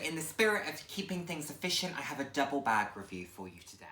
in the spirit of keeping things efficient, I have a double bag review for you today.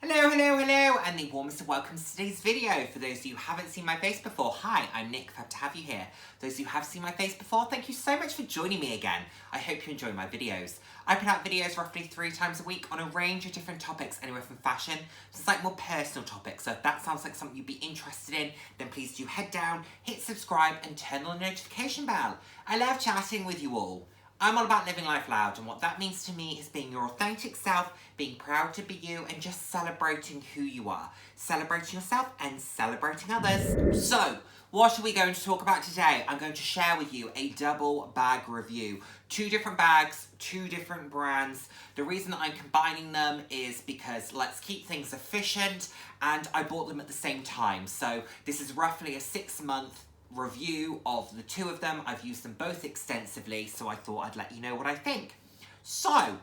Hello, hello, hello, and the warmest of welcomes to today's video. For those of you who haven't seen my face before, hi, I'm Nick, glad to have you here. Those who have seen my face before, thank you so much for joining me again. I hope you enjoy my videos. I put out videos roughly 3 times a week on a range of different topics, anywhere from fashion to like more personal topics. So if that sounds like something you'd be interested in, then please do head down, hit subscribe, and turn on the notification bell. I love chatting with you all. I'm all about living life loud, and what that means to me is being your authentic self, being proud to be you, and just celebrating who you are. Celebrating yourself and celebrating others. So, what are we going to talk about today? I'm going to share with you a double bag review. 2 different bags, 2 different brands. The reason that I'm combining them is because let's keep things efficient, and I bought them at the same time. So, this is roughly a 6-month review of the 2 of them. I've used them both extensively, so I thought I'd let you know what I think. So,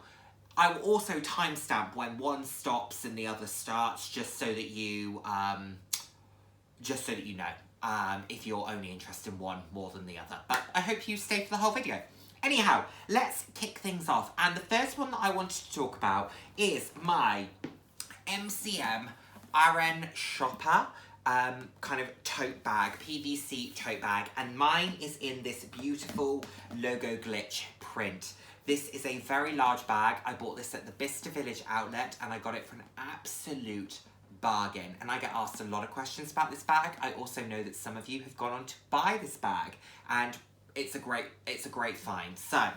I will also timestamp when one stops and the other starts, just so that you know, if you're only interested in one more than the other. But I hope you stay for the whole video. Anyhow, let's kick things off. And the first one that I wanted to talk about is my MCM Aren Shopper kind of tote bag, PVC tote bag, and mine is in this beautiful logo glitch print. This is a very large bag. I bought this at the Bicester Village outlet and I got it for an absolute bargain. And I get asked a lot of questions about this bag. I also know that some of you have gone on to buy this bag, and it's a great find. So,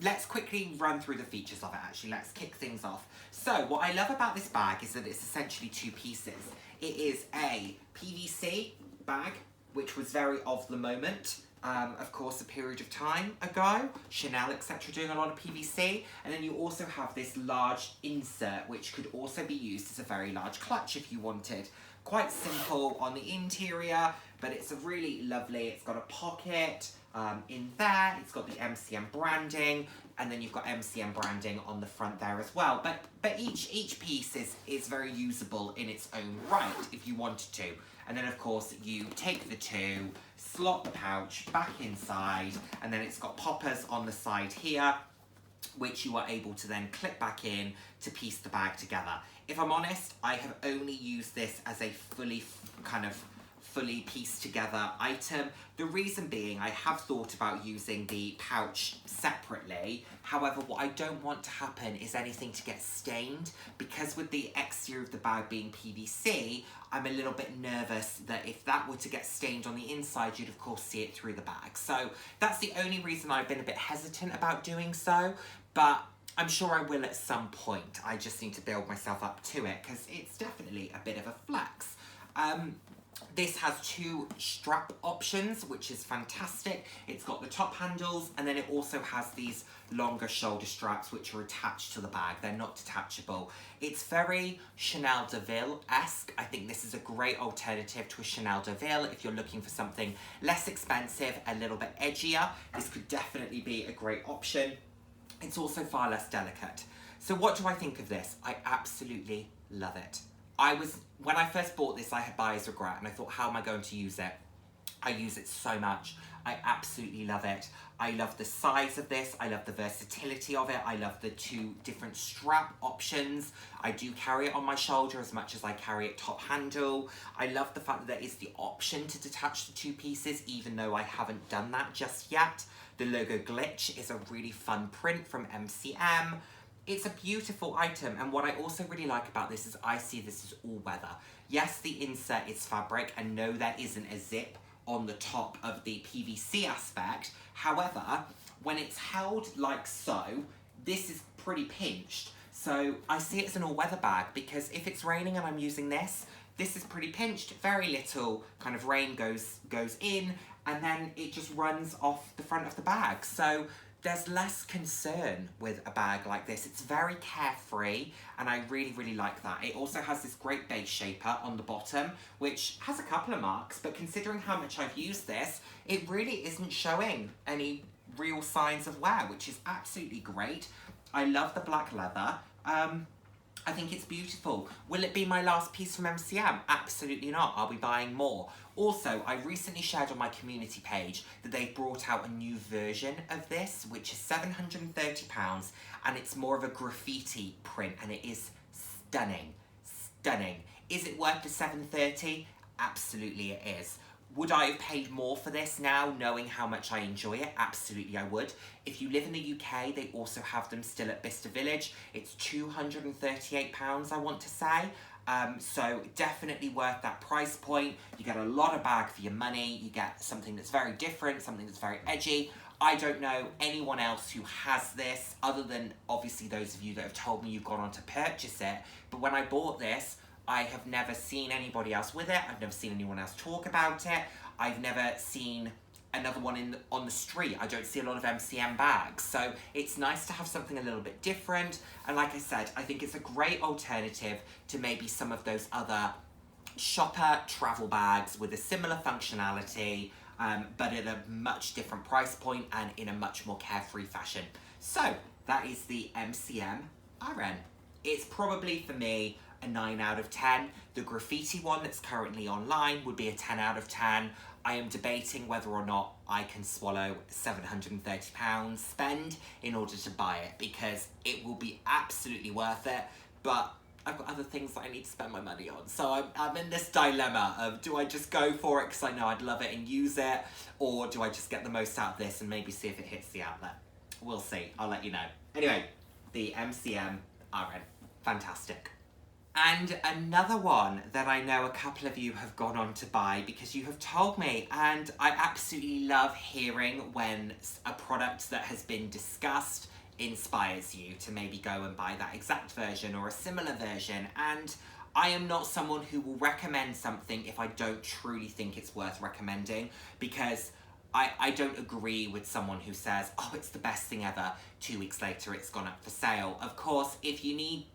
let's quickly run through the features of it actually. Let's kick things off. So, what I love about this bag is that it's essentially 2 pieces. It is a PVC bag, which was very of the moment. Of course, a period of time ago, Chanel, etc. doing a lot of PVC. And then you also have this large insert, which could also be used as a very large clutch if you wanted. Quite simple on the interior, but it's a really lovely, it's got a pocket in there, it's got the MCM branding, and then you've got MCM branding on the front there as well. But each piece is very usable in its own right if you wanted to. And then of course you take the 2, slot the pouch back inside, and then it's got poppers on the side here, which you are able to then clip back in to piece the bag together. If I'm honest, I have only used this as a fully pieced together item. The reason being, I have thought about using the pouch separately. However, what I don't want to happen is anything to get stained, because with the exterior of the bag being PVC, I'm a little bit nervous that if that were to get stained on the inside, you'd of course see it through the bag. So that's the only reason I've been a bit hesitant about doing so, but I'm sure I will at some point. I just need to build myself up to it, because it's definitely a bit of a flex. This has 2 strap options, which is fantastic. It's got the top handles, and then it also has these longer shoulder straps which are attached to the bag. They're not detachable. It's very Chanel de Ville-esque. I think this is a great alternative to a Chanel de Ville if you're looking for something less expensive, a little bit edgier. This could definitely be a great option. It's also far less delicate. So what do I think of this? I absolutely love it. When I first bought this, I had buyer's regret, and I thought, how am I going to use it? I use it so much. I absolutely love it. I love the size of this. I love the versatility of it. I love the 2 different strap options. I do carry it on my shoulder as much as I carry it top handle. I love the fact that there is the option to detach the 2 pieces, even though I haven't done that just yet. The logo glitch is a really fun print from MCM. It's a beautiful item, and what I also really like about this is I see this as all weather. Yes, the insert is fabric, and no, there isn't a zip on the top of the PVC aspect. However, when it's held like so, this is pretty pinched. So I see it as an all-weather bag, because if it's raining and I'm using this, this is pretty pinched. Very little kind of rain goes in, and then it just runs off the front of the bag. So there's less concern with a bag like this. It's very carefree, and I really, really like that. It also has this great base shaper on the bottom, which has a couple of marks, but considering how much I've used this, it really isn't showing any real signs of wear, which is absolutely great. I love the black leather. I think it's beautiful. Will it be my last piece from MCM? Absolutely not. I'll be buying more. Also, I recently shared on my community page that they've brought out a new version of this, which is £730, and it's more of a graffiti print, and it is stunning. Stunning. Is it worth the £730? Absolutely it is. Would I have paid more for this now, knowing how much I enjoy it? Absolutely I would. If you live in the UK, they also have them still at Bicester Village. It's £238, I want to say. So definitely worth that price point. You get a lot of bag for your money. You get something that's very different, something that's very edgy. I don't know anyone else who has this, other than obviously those of you that have told me you've gone on to purchase it. But when I bought this, I have never seen anybody else with it. I've never seen anyone else talk about it. I've never seen another one on the street. I don't see a lot of MCM bags. So it's nice to have something a little bit different. And like I said, I think it's a great alternative to maybe some of those other shopper travel bags with a similar functionality, but at a much different price point and in a much more carefree fashion. So that is the MCM Aren. It's probably, for me, a 9 out of 10. The graffiti one that's currently online would be a 10 out of 10. I am debating whether or not I can swallow £730 spend in order to buy it, because it will be absolutely worth it, but I've got other things that I need to spend my money on. So I'm in this dilemma of, do I just go for it because I know I'd love it and use it, or do I just get the most out of this and maybe see if it hits the outlet? We'll see. I'll let you know. Anyway, the MCM Aren. Fantastic. And another one that I know a couple of you have gone on to buy because you have told me, and I absolutely love hearing when a product that has been discussed inspires you to maybe go and buy that exact version or a similar version. And I am not someone who will recommend something if I don't truly think it's worth recommending, because I don't agree with someone who says, oh, it's the best thing ever, 2 weeks later it's gone up for sale. Of course, if you need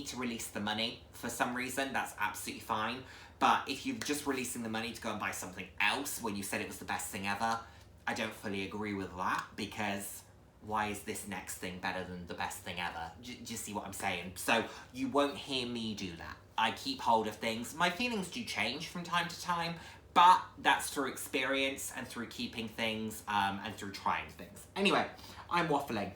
to release the money for some reason, that's absolutely fine. But if you're just releasing the money to go and buy something else when you said it was the best thing ever, I don't fully agree with that, because why is this next thing better than the best thing ever? Do you see what I'm saying? So you won't hear me do that. I keep hold of things. My feelings do change from time to time, but that's through experience and through keeping things and through trying things. Anyway, I'm waffling.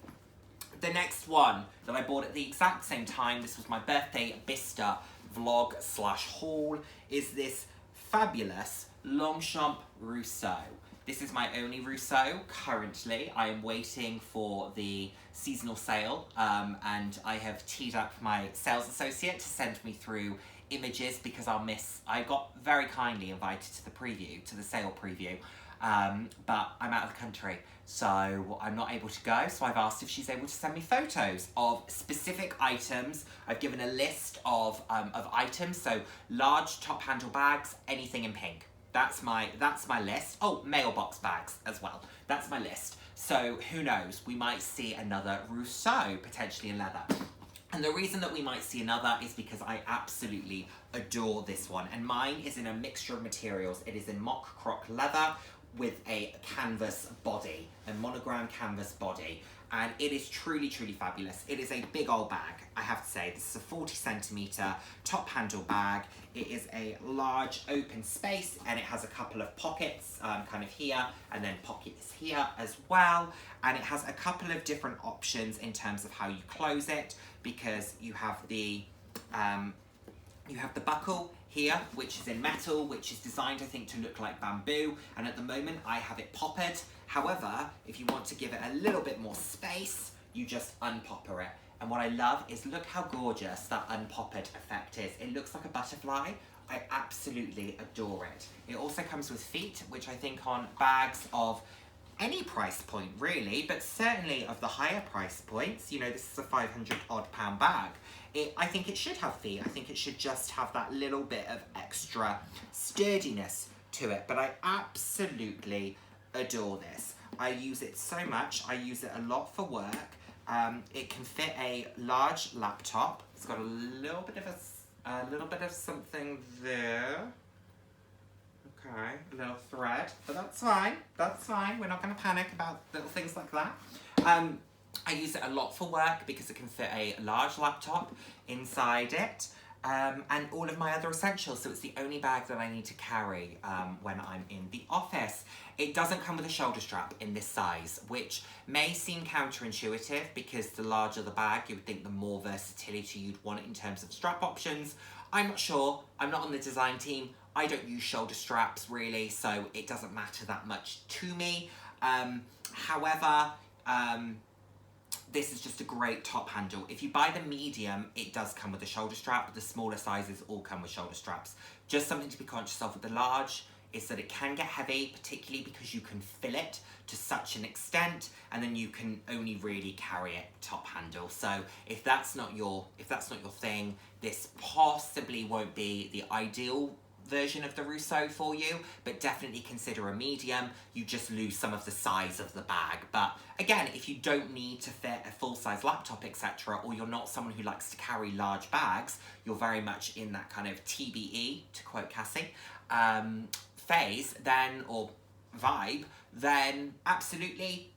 The next one that I bought at the exact same time, this was my birthday Bicester vlog/haul, is this fabulous Longchamp Roseau. This is my only Roseau currently. I am waiting for the seasonal sale, and I have teed up my sales associate to send me through images, because I got very kindly invited to the preview, to the sale preview, but I'm out of the country, so I'm not able to go. So I've asked if she's able to send me photos of specific items. I've given a list of items, so large top handle bags, anything in pink. That's my list. Oh, mailbox bags as well. That's my list. So who knows? We might see another Roseau, potentially in leather. And the reason that we might see another is because I absolutely adore this one. And mine is in a mixture of materials. It is in mock croc leather with a canvas body, a monogram canvas body. And it is truly, truly fabulous. It is a big old bag, I have to say. This is a 40 centimetre top handle bag. It is a large open space, and it has a couple of pockets kind of here, and then pockets here as well. And it has a couple of different options in terms of how you close it, because you have the buckle here, which is in metal, which is designed, I think, to look like bamboo, and at the moment I have it poppered. However, if you want to give it a little bit more space, you just unpopper it. And what I love is, look how gorgeous that unpoppered effect is. It looks like a butterfly. I absolutely adore it. It also comes with feet, which I think on bags of any price point really, but certainly of the higher price points, you know, this is a 500 odd pound bag. I think it should have feet. I think it should just have that little bit of extra sturdiness to it, but I absolutely adore this. I use it so much. I use it a lot for work. It can fit a large laptop. It's got a little bit of something there. Okay, a little thread, but that's fine. That's fine. We're not going to panic about little things like that. I use it a lot for work because it can fit a large laptop inside it. And all of my other essentials, so it's the only bag that I need to carry when I'm in the office. It doesn't come with a shoulder strap in this size, which may seem counterintuitive because the larger the bag, you would think the more versatility you'd want in terms of strap options. I'm not sure, I'm not on the design team, I don't use shoulder straps really, so it doesn't matter that much to me. However, this is just a great top handle. If you buy the medium, it does come with a shoulder strap, but the smaller sizes all come with shoulder straps. Just something to be conscious of with the large is that it can get heavy, particularly because you can fill it to such an extent, and then you can only really carry it top handle. So if that's not your thing, this possibly won't be the ideal version of the Roseau for you, but definitely consider a medium. You just lose some of the size of the bag. But again, if you don't need to fit a full-size laptop, etc., or you're not someone who likes to carry large bags, you're very much in that kind of TBE, to quote Cassie, phase, then, or vibe, then absolutely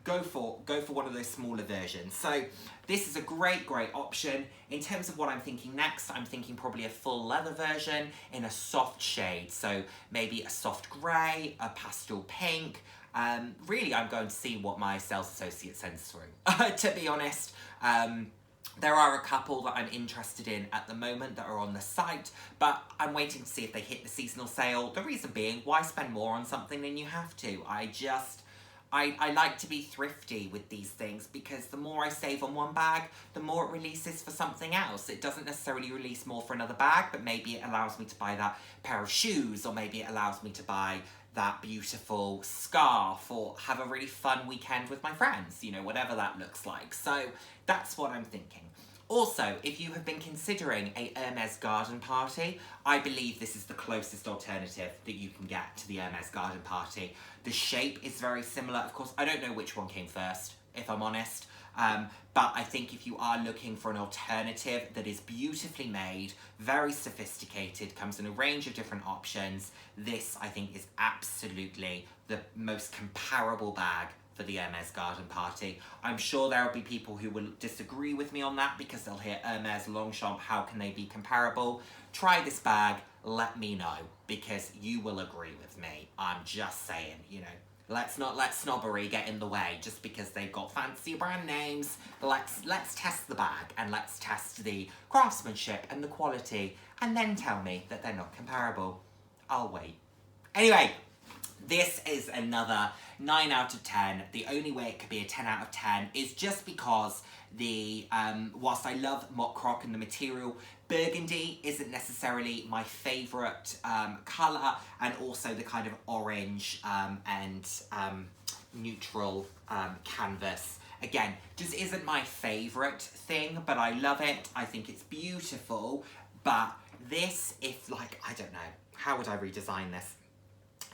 go for one of those smaller versions. So this is a great option. In terms of what I'm thinking next, I'm thinking probably a full leather version in a soft shade. So maybe a soft grey, a pastel pink. Really, I'm going to see what my sales associate sends through. To be honest, there are a couple that I'm interested in at the moment that are on the site, but I'm waiting to see if they hit the seasonal sale. The reason being, why spend more on something than you have to? I like to be thrifty with these things because the more I save on one bag, the more it releases for something else. It doesn't necessarily release more for another bag, but maybe it allows me to buy that pair of shoes, or maybe it allows me to buy that beautiful scarf, or have a really fun weekend with my friends, you know, whatever that looks like. So that's what I'm thinking. Also, if you have been considering a Hermes garden party, I believe this is the closest alternative that you can get to the Hermes garden party. The shape is very similar. Of course, I don't know which one came first, if I'm honest. But I think if you are looking for an alternative that is beautifully made, very sophisticated, comes in a range of different options, this, I think, is absolutely the most comparable bag for the Hermes garden party. I'm sure there will be people who will disagree with me on that because they'll hear Hermes, Longchamp, how can they be comparable? Try this bag, let me know, because you will agree with me. I'm just saying, you know, let's not let snobbery get in the way just because they've got fancy brand names. Let's test the bag and let's test the craftsmanship and the quality, and then tell me that they're not comparable. I'll wait. Anyway, this is another 9 out of 10. The only way it could be a 10 out of 10 is just because whilst I love mock croc and the material, burgundy isn't necessarily my favourite colour, and also the kind of orange and neutral canvas. Again, just isn't my favourite thing, but I love it. I think it's beautiful. But this, if like, I don't know, how would I redesign this?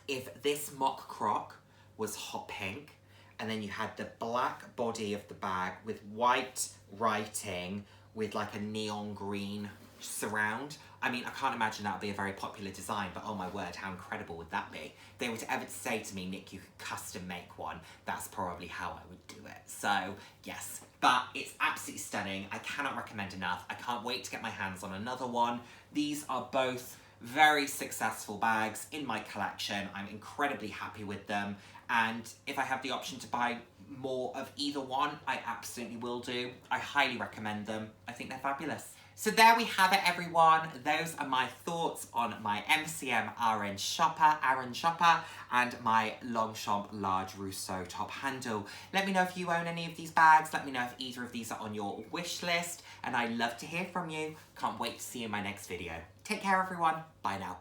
If this mock croc was hot pink, and then you had the black body of the bag with white writing with like a neon green surround, I mean, I can't imagine that would be a very popular design, but oh my word, how incredible would that be? If they were to ever say to me, Nick, you could custom make one, that's probably how I would do it. So, yes, but it's absolutely stunning. I cannot recommend enough. I can't wait to get my hands on another one. These are both very successful bags in my collection. I'm incredibly happy with them, and if I have the option to buy more of either one, I absolutely will do. I highly recommend them. I think they're fabulous. So there we have it, everyone. Those are my thoughts on my MCM Aren Shopper and my Longchamp Roseau Top Handle. Let me know if you own any of these bags. Let me know if either of these are on your wish list, and I'd love to hear from you. Can't wait to see you in my next video. Take care, everyone. Bye now.